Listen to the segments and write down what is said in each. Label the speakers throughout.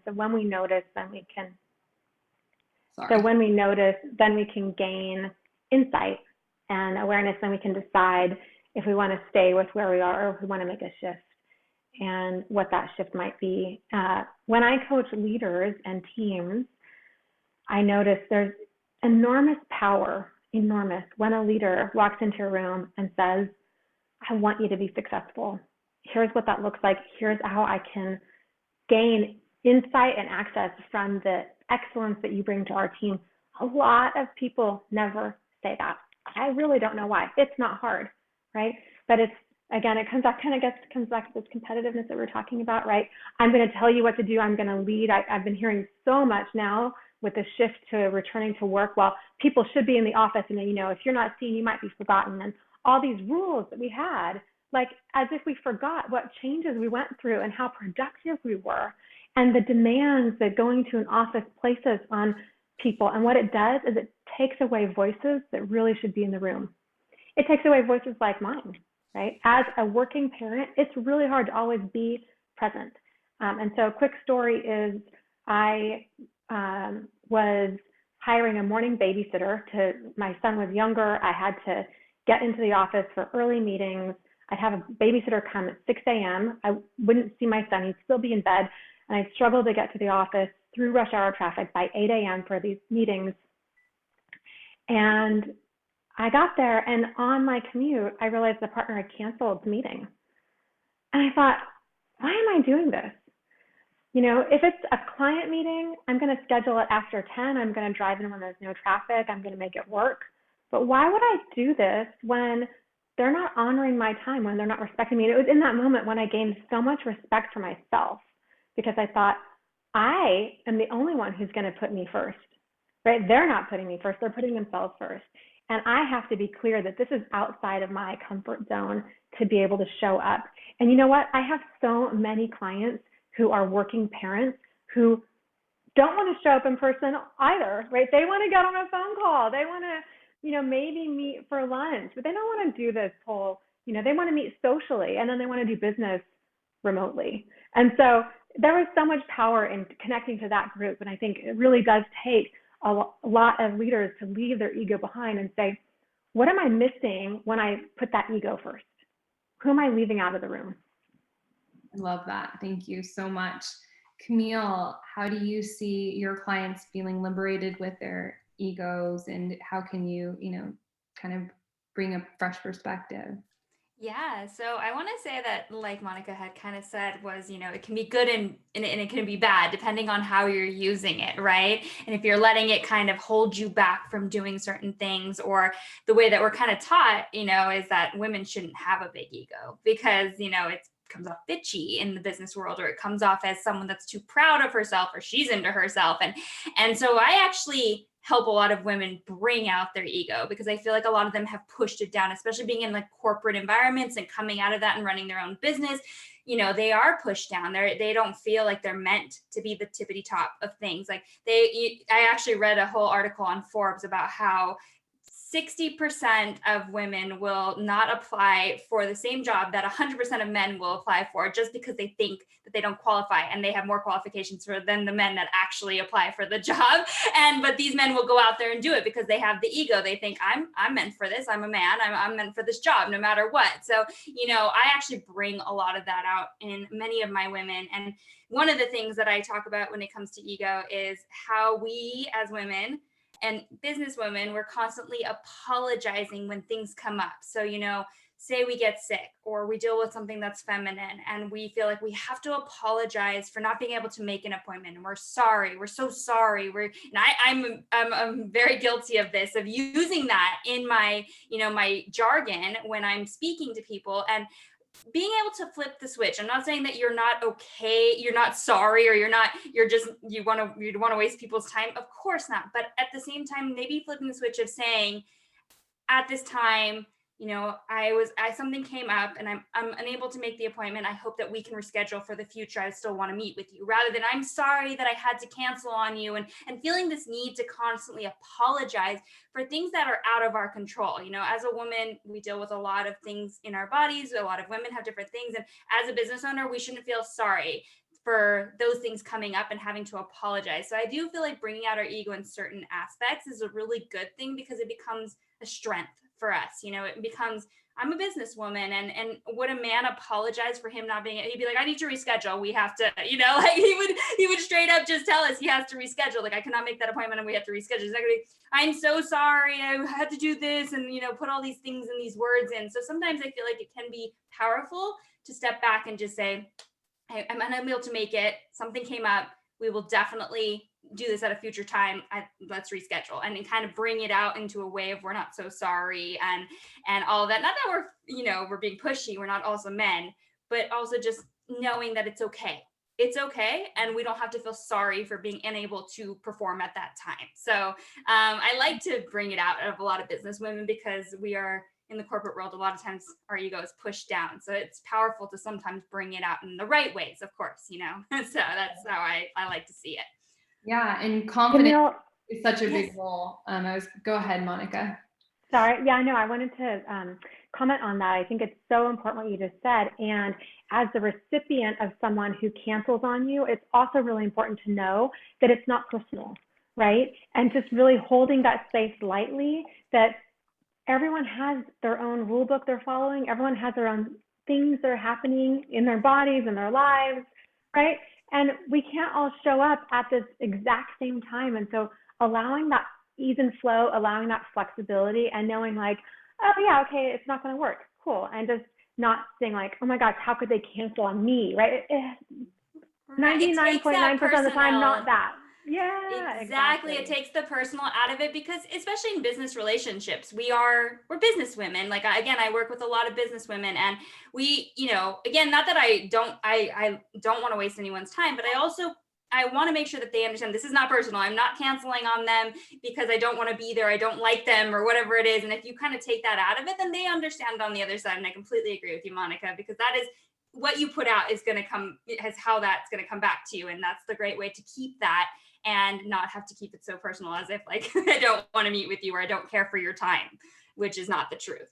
Speaker 1: So when we notice, then we can
Speaker 2: Sorry.
Speaker 1: gain insight and awareness, then we can decide if we want to stay with where we are or if we want to make a shift and what that shift might be. When I coach leaders and teams, I notice there's enormous power, when a leader walks into a room and says, I want you to be successful. Here's what that looks like. Here's how I can gain insight and access from the excellence that you bring to our team. A lot of people never say that. I really don't know why. It's not hard, right? But it comes back to this competitiveness that we're talking about, right? I'm going to tell you what to do. I'm going to lead. I've been hearing so much now with the shift to returning to work. Well, people should be in the office, and if you're not seen, you might be forgotten. And all these rules that we had, like as if we forgot what changes we went through and how productive we were, and the demands that going to an office places on people. And what it does is it takes away voices that really should be in the room. It takes away voices like mine, right? As a working parent, it's really hard to always be present. And so a quick story is I was hiring a morning babysitter. My son was younger. I had to get into the office for early meetings. I'd have a babysitter come at 6 a.m. I wouldn't see my son. He'd still be in bed. And I'd struggle to get to the office through rush hour traffic by 8 a.m. for these meetings. And I got there, and on my commute, I realized the partner had canceled the meeting. And I thought, why am I doing this? If it's a client meeting, I'm going to schedule it after 10. I'm going to drive in when there's no traffic. I'm going to make it work. But why would I do this when they're not honoring my time, when they're not respecting me? And it was in that moment when I gained so much respect for myself, because I thought, I am the only one who's going to put me first, right? They're not putting me first. They're putting themselves first. And I have to be clear that this is outside of my comfort zone to be able to show up. And you know what? I have so many clients who are working parents who don't want to show up in person either, right? They want to get on a phone call. They want to, maybe meet for lunch, but they don't want to do this whole, they want to meet socially, and then they want to do business remotely. And so there was so much power in connecting to that group. And I think it really does take a lot of leaders to leave their ego behind and say, what am I missing when I put that ego first? Who am I leaving out of the room?
Speaker 2: I love that. Thank you so much. Camille, how do you see your clients feeling liberated with their egos, and how can you, kind of bring a fresh perspective?
Speaker 3: Yeah, so I want to say that, like Monica had kind of said, was, it can be good and it can be bad depending on how you're using it, right? And if you're letting it kind of hold you back from doing certain things, or the way that we're kind of taught, is that women shouldn't have a big ego because, it comes off bitchy in the business world, or it comes off as someone that's too proud of herself, or she's into herself. And so I actually help a lot of women bring out their ego, because I feel like a lot of them have pushed it down, especially being in like corporate environments and coming out of that and running their own business. They are pushed down. They don't feel like they're meant to be the tippity top of things. Like I actually read a whole article on Forbes about how 60% of women will not apply for the same job that 100% of men will apply for, just because they think that they don't qualify and they have more qualifications than the men that actually apply for the job. But these men will go out there and do it because they have the ego. They think I'm meant for this. I'm a man. I'm meant for this job no matter what. So, I actually bring a lot of that out in many of my women. And one of the things that I talk about when it comes to ego is how we as women and business women, we're constantly apologizing when things come up. So, say we get sick or we deal with something that's feminine and we feel like we have to apologize for not being able to make an appointment. And we're sorry. We're so sorry. I'm very guilty of this, of using that in my, my jargon when I'm speaking to people. And being able to flip the switch. I'm not saying that you're not okay, you're not sorry, or you want to waste people's time. Of course not. But at the same time, maybe flipping the switch of saying, at this time, something came up and I'm unable to make the appointment. I hope that we can reschedule for the future. I still want to meet with you, rather than I'm sorry that I had to cancel on you, and feeling this need to constantly apologize for things that are out of our control. As a woman, we deal with a lot of things in our bodies. A lot of women have different things. And as a business owner, we shouldn't feel sorry for those things coming up and having to apologize. So I do feel like bringing out our ego in certain aspects is a really good thing, because it becomes a strength for us. You know, it becomes, I'm a businesswoman, and would a man apologize for him not being, he'd be like, I need to reschedule. We have to, you know, like he would straight up just tell us he has to reschedule. Like, I cannot make that appointment and we have to reschedule. He's not gonna be, I'm so sorry, I had to do this, and, you know, put all these things and these words in. So sometimes I feel like it can be powerful to step back and just say, I'm unable to make it. Something came up. We will definitely do this at a future time. Let's reschedule, and then kind of bring it out into a way of, we're not so sorry, and all of that. Not that we're, you know, we're being pushy. We're not also men, but also just knowing that it's okay. It's okay, and we don't have to feel sorry for being unable to perform at that time. So I like to bring it out of a lot of business women, because we are in the corporate world, a lot of times our ego is pushed down. So it's powerful to sometimes bring it out in the right ways, of course, you know. So that's how I like to see it.
Speaker 2: Yeah, and confidence is such a big role. Go ahead, Monica.
Speaker 1: Sorry. Yeah, no, I wanted to comment on that. I think it's so important what you just said. And as the recipient of someone who cancels on you, it's also really important to know that it's not personal, right? And just really holding that space lightly, that everyone has their own rule book they're following. Everyone has their own things that are happening in their bodies and their lives, right? And we can't all show up at this exact same time. And so allowing that ease and flow, allowing that flexibility, and knowing like, oh yeah, okay, it's not going to work. Cool. And just not saying like, oh my gosh, how could they cancel on me, right? 99.9% of the time, not that. Yeah,
Speaker 3: exactly. It takes the personal out of it, because especially in business relationships, we're business women. Like, again, I work with a lot of business women, and we, you know, again, not that I don't want to waste anyone's time, but I want to make sure that they understand this is not personal. I'm not canceling on them because I don't want to be there, I don't like them, or whatever it is. And if you kind of take that out of it, then they understand on the other side. And I completely agree with you, Monica, because that is what you put out is going to come, is how that's going to come back to you. And that's the great way to keep that, and not have to keep it so personal, as if like, I don't want to meet with you, or I don't care for your time, which is not the truth.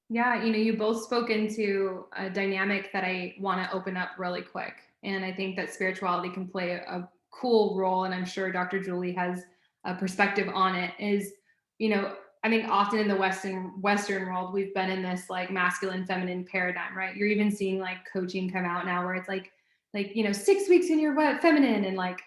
Speaker 2: Yeah, you know, you both spoke into a dynamic that I want to open up really quick. And I think that spirituality can play a cool role. And I'm sure Dr. Julie has a perspective on it. Is, you know, I think often in the Western world, we've been in this like masculine, feminine paradigm, right? You're even seeing like coaching come out now where it's like, you know, 6 weeks in your feminine, and like,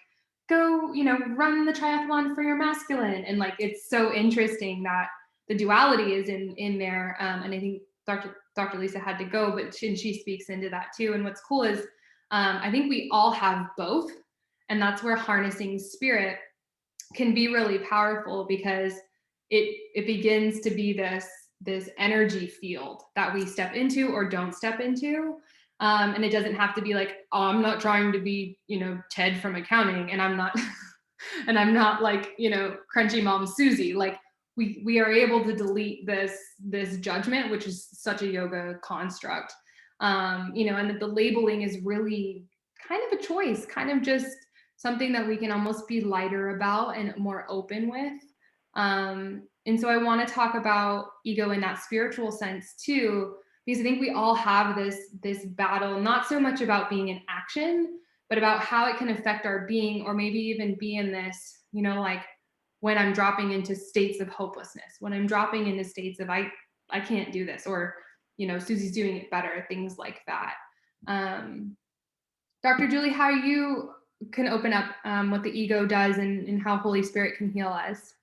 Speaker 2: go, you know, run the triathlon for your masculine. And like, it's so interesting that the duality is in there. And I think Dr. Lisa had to go, but she speaks into that too. And what's cool is I think we all have both. And that's where harnessing spirit can be really powerful, because it begins to be this energy field that we step into or don't step into. And it doesn't have to be like, oh, I'm not trying to be, you know, Ted from accounting, and I'm not, and I'm not like, you know, crunchy mom Susie. Like we are able to delete this judgment, which is such a yoga construct, you know, and that the labeling is really kind of a choice, kind of just something that we can almost be lighter about and more open with. And so I want to talk about ego in that spiritual sense too, because I think we all have this battle, not so much about being in action, but about how it can affect our being, or maybe even be in this, you know, like when I'm dropping into states of hopelessness, when I'm dropping into states of I can't do this, or, you know, Susie's doing it better, things like that. Dr. Julie, how you can open up what the ego does and how Holy Spirit can heal us.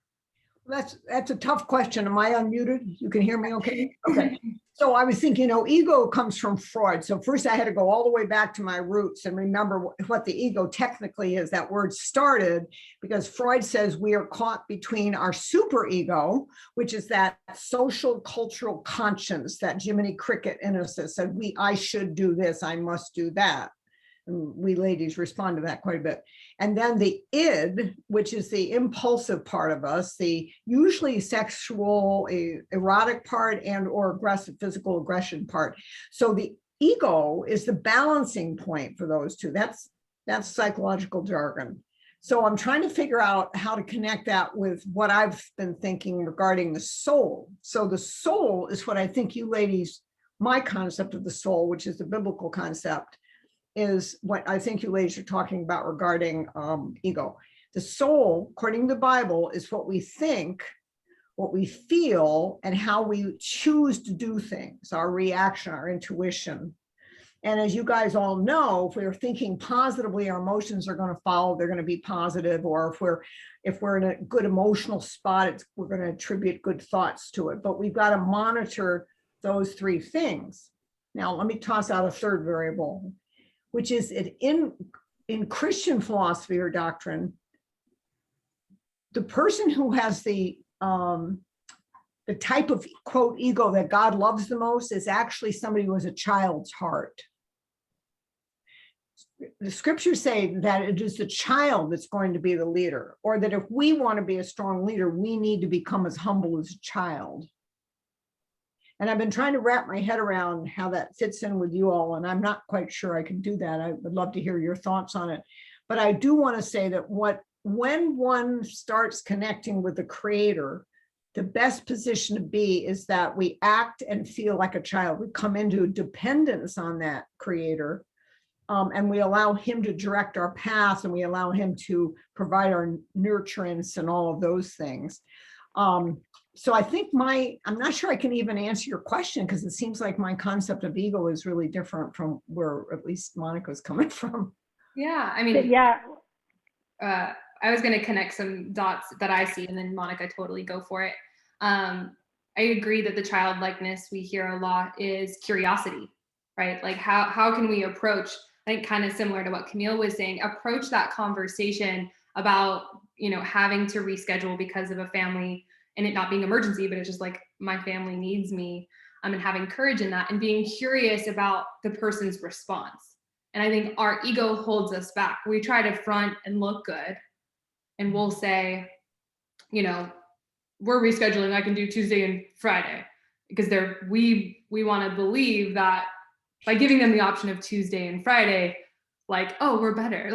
Speaker 4: That's a tough question. Am I unmuted? You can hear me okay? Okay. So I was thinking, you know, ego comes from Freud. So first I had to go all the way back to my roots and remember what the ego technically is. That word started because Freud says we are caught between our superego, which is that social cultural conscience that Jiminy Cricket in us that said, I should do this, I must do that. And we ladies respond to that quite a bit. And then the id, which is the impulsive part of us, the usually sexual, erotic part, and or aggressive, physical aggression part. So the ego is the balancing point for those two. That's psychological jargon. So I'm trying to figure out how to connect that with what I've been thinking regarding the soul. So the soul is what I think you ladies, my concept of the soul, which is the biblical concept, is what I think you ladies are talking about regarding ego. The soul, according to the Bible, is what we think, what we feel, and how we choose to do things, our reaction, our intuition. And as you guys all know, if we're thinking positively, our emotions are going to follow, they're going to be positive. Or if we're in a good emotional spot, we're going to attribute good thoughts to it. But we've got to monitor those three things. Now, let me toss out a third variable, which is in Christian philosophy or doctrine, the person who has the type of quote ego that God loves the most is actually somebody who has a child's heart. The scriptures say that it is the child that's going to be the leader, or that if we want to be a strong leader, we need to become as humble as a child. And I've been trying to wrap my head around how that fits in with you all, and I'm not quite sure I can do that. I would love to hear your thoughts on it. But I do want to say that when one starts connecting with the Creator, the best position to be is that we act and feel like a child. We come into dependence on that Creator, and we allow Him to direct our path, and we allow Him to provide our nurturance and all of those things. So I think I'm not sure I can even answer your question, because it seems like my concept of ego is really different from where at least Monica's coming from.
Speaker 2: Yeah, I mean,
Speaker 1: yeah.
Speaker 2: I was going to connect some dots that I see, and then Monica, totally go for it. I agree that the childlikeness we hear a lot is curiosity, right? Like how can we approach, I think kind of similar to what Camille was saying, approach that conversation about, having to reschedule because of a family, and it not being emergency, but it's just like, my family needs me, and having courage in that and being curious about the person's response. And I think our ego holds us back. We try to front and look good, and we'll say, we're rescheduling, I can do Tuesday and Friday, because we want to believe that by giving them the option of Tuesday and Friday, like, oh, we're better,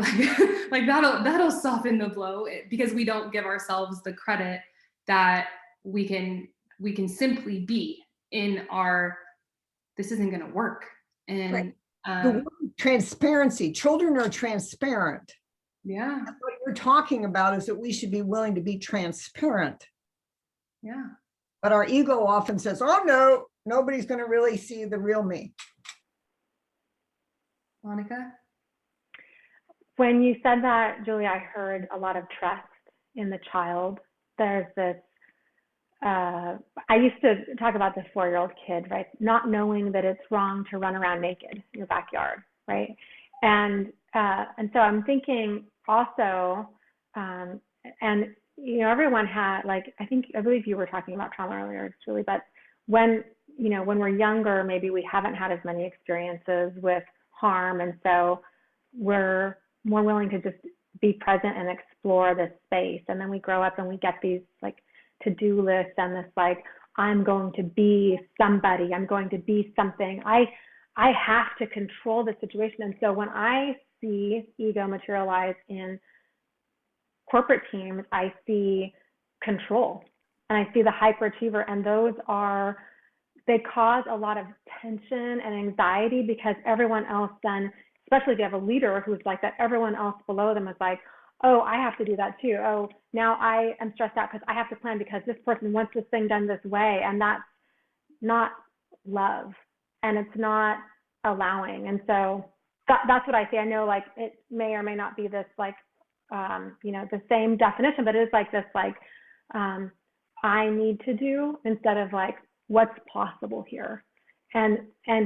Speaker 2: like that'll soften the blow, because we don't give ourselves the credit that we can simply be in our, this isn't going to work. And
Speaker 4: right. The word transparency, children are transparent.
Speaker 2: Yeah.
Speaker 4: What you're talking about is that we should be willing to be transparent.
Speaker 2: Yeah.
Speaker 4: But our ego often says, oh no, nobody's going to really see the real me.
Speaker 2: Monica?
Speaker 1: When you said that, Julie, I heard a lot of trust in the child. There's this, I used to talk about the 4-year-old kid, right? Not knowing that it's wrong to run around naked in your backyard, right? And so I'm thinking also, and everyone had, like, I believe you were talking about trauma earlier, Julie, but when we're younger, maybe we haven't had as many experiences with harm, and so we're more willing to just be present and explore this space. And then we grow up and we get these like to-do lists and this like, I'm going to be somebody, I'm going to be something. I have to control the situation. And so when I see ego materialize in corporate teams, I see control and I see the hyperachiever, and they cause a lot of tension and anxiety, because everyone else then, especially if you have a leader who's like that, everyone else below them is like, oh, I have to do that too. Oh, now I am stressed out because I have to plan because this person wants this thing done this way. And that's not love, and it's not allowing. And so that's what I see. I know like it may or may not be this like, the same definition, but it is like this, like, I need to do instead of like, what's possible here. And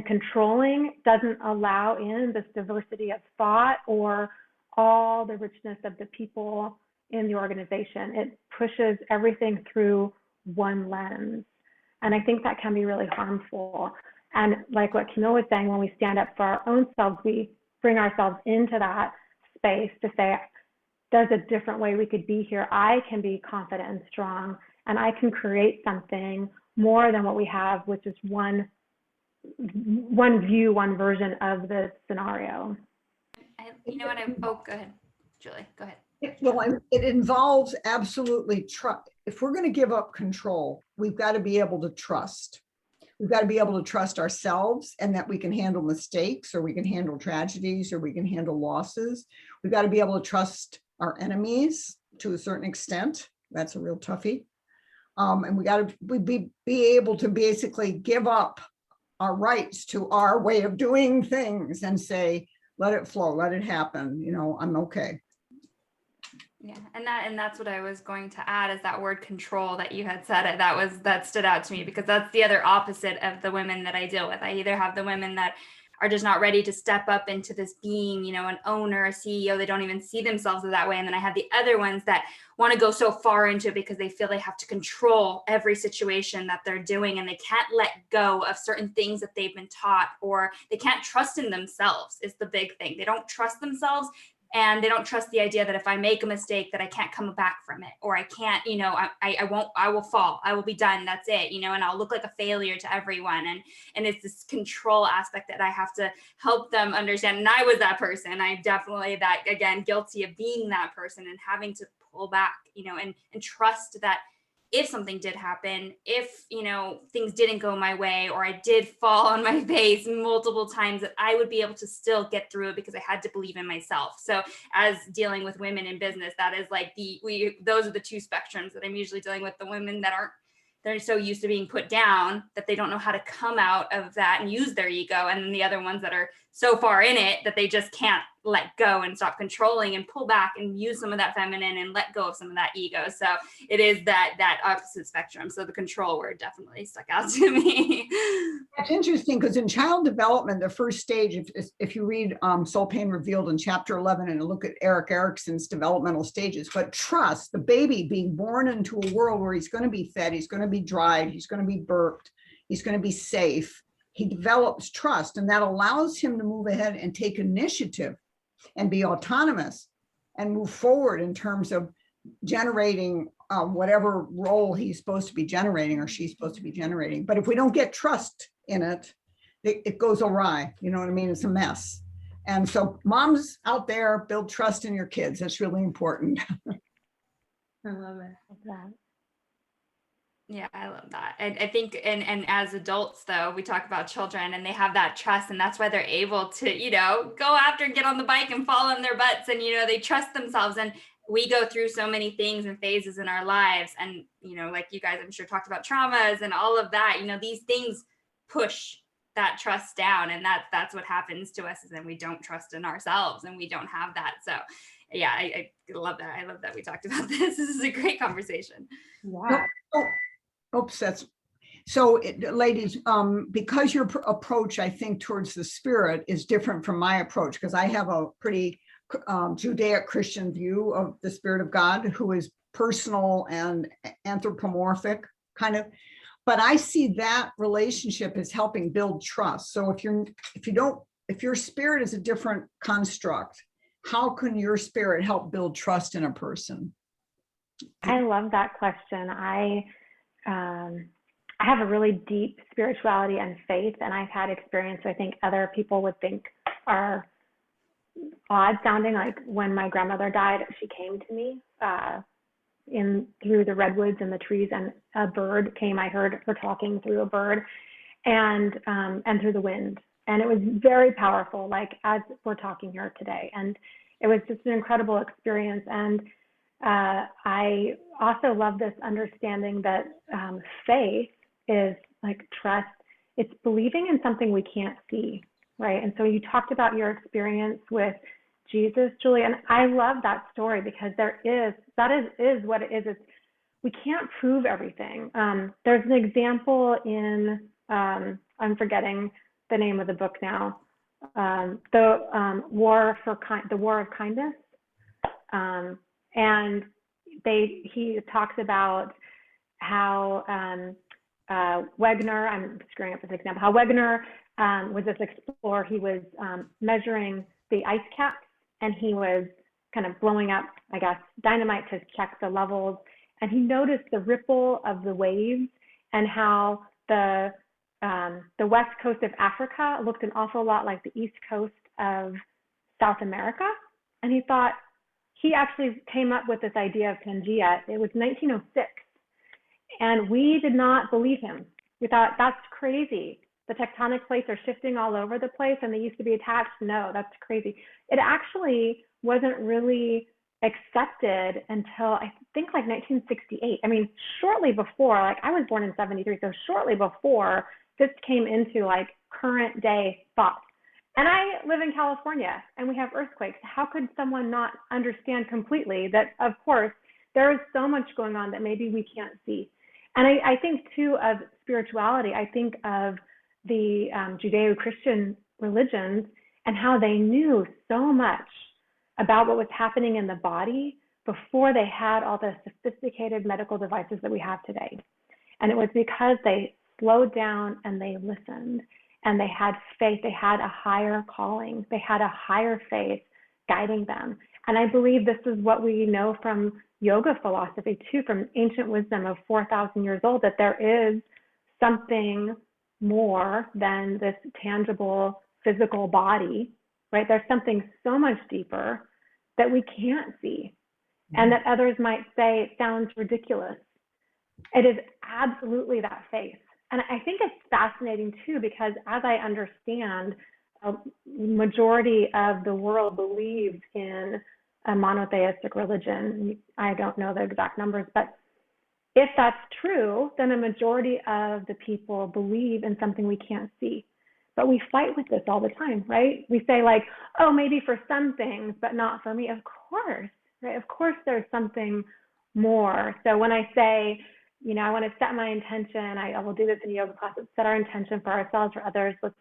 Speaker 1: controlling doesn't allow in this diversity of thought or all the richness of the people in the organization. It pushes everything through one lens. And I think that can be really harmful. And like what Camille was saying, when we stand up for our own selves, we bring ourselves into that space to say, there's a different way we could be here. I can be confident and strong, and I can create something more than what we have, which is one view, one version of the scenario.
Speaker 3: Go ahead, Julie, go ahead.
Speaker 4: Well, it involves absolutely trust. If we're going to give up control, we've got to be able to trust. We've got to be able to trust ourselves and that we can handle mistakes, or we can handle tragedies, or we can handle losses. We've got to be able to trust our enemies to a certain extent. That's a real toughie. And we got to be able to basically give up our rights to our way of doing things and say, let it flow, let it happen. You know, I'm okay.
Speaker 3: Yeah, and that's what I was going to add, is that word control that you had said. That stood out to me, because that's the other opposite of the women that I deal with. I either have the women that are just not ready to step up into this being, you know, an owner, a CEO. They don't even see themselves as that way. And then I have the other ones that want to go so far into it because they feel they have to control every situation that they're doing, and they can't let go of certain things that they've been taught, or they can't trust in themselves is the big thing. They don't trust themselves. And they don't trust the idea that if I make a mistake that I can't come back from it, or I can't, you know, I will fall, I will be done. That's it, you know, and I'll look like a failure to everyone. And it's this control aspect that I have to help them understand. And I was that person. I definitely, that again, guilty of being that person and having to pull back, you know, and trust that if something did happen, if, you know, things didn't go my way, or I did fall on my face multiple times, that I would be able to still get through it because I had to believe in myself. So as dealing with women in business, that is like those are the two spectrums that I'm usually dealing with. The women that they're so used to being put down that they don't know how to come out of that and use their ego. And then the other ones that are so far in it that they just can't let go and stop controlling and pull back and use some of that feminine and let go of some of that ego. So it is that opposite spectrum. So the control word definitely stuck out to me.
Speaker 4: That's interesting, because in child development, the first stage, if you read Soul Pain Revealed in chapter 11 and look at Eric Erickson's developmental stages, but trust, the baby being born into a world where he's going to be fed, he's going to be dried, he's going to be burped, he's going to be safe. He develops trust, and that allows him to move ahead and take initiative and be autonomous and move forward in terms of generating whatever role he's supposed to be generating, or she's supposed to be generating. But if we don't get trust in it, it goes awry. You know what I mean? It's a mess. And so moms out there, build trust in your kids. That's really important.
Speaker 2: I love it.
Speaker 3: Yeah, I love that. I think, and as adults though, we talk about children and they have that trust, and that's why they're able to, you know, go after, get on the bike and fall on their butts, and, you know, they trust themselves. And we go through so many things and phases in our lives. And, you know, like you guys, I'm sure, talked about traumas and all of that, you know, these things push that trust down. And that's what happens to us, is then we don't trust in ourselves and we don't have that. So yeah, I love that. I love that we talked about this. This is a great conversation.
Speaker 2: Yeah.
Speaker 4: Oops, so ladies, because your approach, I think, towards the spirit is different from my approach, because I have a pretty Judaic Christian view of the Spirit of God, who is personal and anthropomorphic kind of, but I see that relationship as helping build trust. So if your spirit is a different construct, how can your spirit help build trust in a person?
Speaker 1: I love that question. I have a really deep spirituality and faith, and I've had experience I think other people would think are odd sounding. Like when my grandmother died, she came to me through the redwoods and the trees, and a bird came. I heard her talking through a bird, and through the wind, and it was very powerful, like as we're talking here today. And it was just an incredible experience. And I also love this understanding that faith is like trust. It's believing in something we can't see, right? And so you talked about your experience with Jesus, Julie, and I love that story, because that is what it is. It's, we can't prove everything. There's an example in, I'm forgetting the name of the book now, the War of Kindness. And he talks about how Wegener, I'm screwing up this example, how Wegener was this explorer. He was measuring the ice caps, and he was kind of blowing up, I guess, dynamite to check the levels. And he noticed the ripple of the waves, and how the west coast of Africa looked an awful lot like the east coast of South America. And he thought, he actually came up with this idea of Pangea. It was 1906, and we did not believe him. We thought, that's crazy. The tectonic plates are shifting all over the place and they used to be attached. No, that's crazy. It actually wasn't really accepted until I think like 1968. I mean, shortly before, like I was born in 73, so shortly before this came into like current day thought. And I live in California and we have earthquakes. How could someone not understand completely that, of course, there is so much going on that maybe we can't see? And I think too of spirituality. I think of the Judeo-Christian religions and how they knew so much about what was happening in the body before they had all the sophisticated medical devices that we have today. And it was because they slowed down and they listened and they had faith. They had a higher calling. They had a higher faith guiding them. And I believe this is what we know from yoga philosophy too, from ancient wisdom of 4,000 years old, that there is something more than this tangible physical body, right? There's something so much deeper that we can't see, and that others might say it sounds ridiculous. It is absolutely that faith. And I think it's fascinating too, because as I understand, a majority of the world believes in a monotheistic religion. I don't know the exact numbers, but if that's true, then a majority of the people believe in something we can't see. But we fight with this all the time, right? We say like, oh, maybe for some things, but not for me. Of course, right? Of course there's something more. So when I say, you know, I want to set my intention, I will do this in yoga class, let's set our intention for ourselves, for others, let's,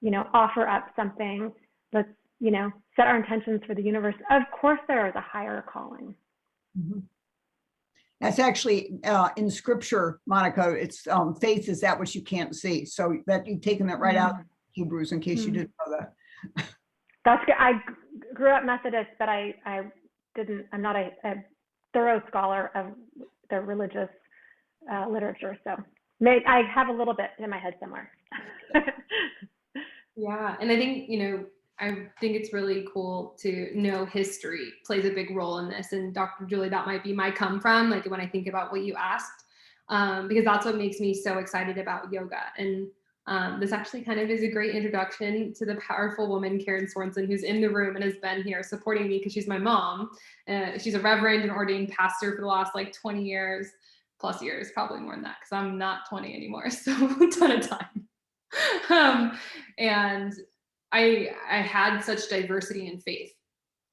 Speaker 1: you know, offer up something, let's, you know, set our intentions for the universe. Of course there is a higher calling.
Speaker 4: Mm-hmm. That's actually in scripture, Monica. It's faith is that which you can't see. So that you've taken that right out of Hebrews, in case you didn't know that.
Speaker 1: That's good. I grew up Methodist, but I'm not a thorough scholar of the religious literature. So I have a little bit in my head somewhere.
Speaker 2: Yeah, and I think, you know, I think it's really cool to know history plays a big role in this. And Dr. Julie, that might be my come from, like when I think about what you asked, because that's what makes me so excited about yoga. And this actually kind of is a great introduction to the powerful woman, Karen Sorensen, who's in the room and has been here supporting me because she's my mom. She's a reverend and ordained pastor for the last like 20 years, plus years, probably more than that, because I'm not 20 anymore, so a ton of time. And I had such diversity in faith,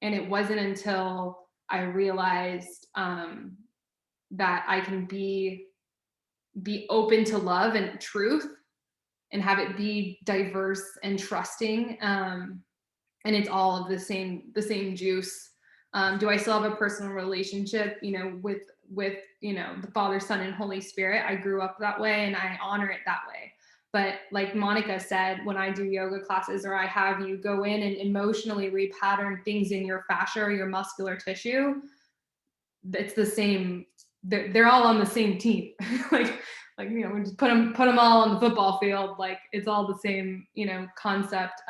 Speaker 2: and it wasn't until I realized that I can be open to love and truth and have it be diverse and trusting, and it's all of the same juice. Do I still have a personal relationship, you know, with you know, the Father, Son, and Holy Spirit? I grew up that way and I honor it that way. But like Monica said, when I do yoga classes or I have you go in and emotionally repattern things in your fascia or your muscular tissue, it's the same. They're all on the same team. like you know, we just put them all on the football field. Like it's all the same, you know, concept.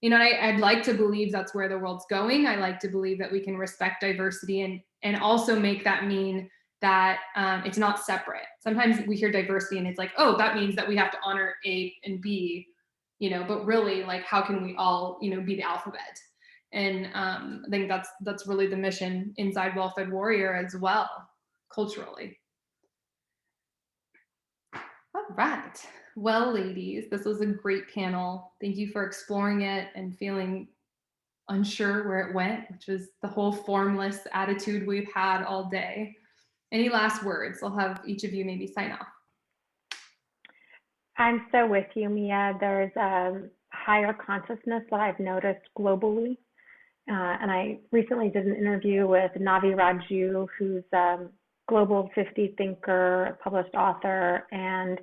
Speaker 2: You know, I'd like to believe that's where the world's going. I like to believe that we can respect diversity and also make that mean that it's not separate. Sometimes we hear diversity and it's like, oh, that means that we have to honor A and B, you know, but really, like, how can we all, you know, be the alphabet? And I think that's really the mission inside Well-Fed Warrior as well, culturally. All right. Well, ladies, this was a great panel. Thank you for exploring it and feeling unsure where it went, which was the whole formless attitude we've had all day. Any last words? I'll have each of you maybe sign off.
Speaker 1: I'm so with you, Mia. There's a higher consciousness that I've noticed globally. And I recently did an interview with Navi Raju, who's a Global 50 thinker, published author, and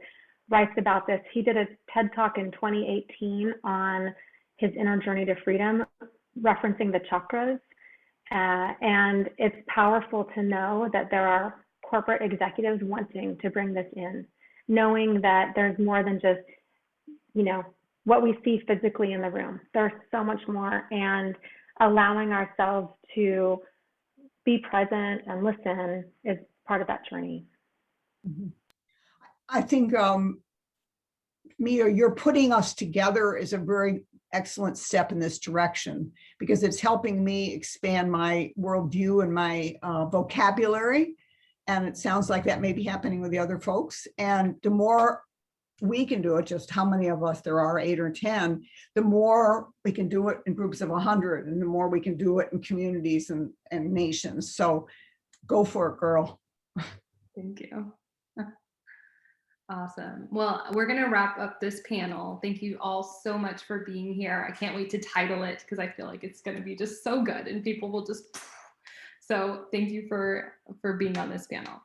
Speaker 1: writes about this. He did a TED Talk in 2018 on his inner journey to freedom, referencing the chakras. And it's powerful to know that there are corporate executives wanting to bring this in, knowing that there's more than just, you know, what we see physically in the room. There's so much more, and allowing ourselves to be present and listen is part of that journey.
Speaker 4: Mm-hmm. I think, Mia, you're putting us together is a very excellent step in this direction, because it's helping me expand my worldview and my vocabulary. And it sounds like that may be happening with the other folks. And the more we can do it, just how many of us there are, 8 or 10, the more we can do it in groups of 100, and the more we can do it in communities and nations. So go for it, girl.
Speaker 2: Thank you. Awesome. Well, we're going to wrap up this panel. Thank you all so much for being here. I can't wait to title it, because I feel like it's going to be just so good and people will just, so thank you for being on this panel.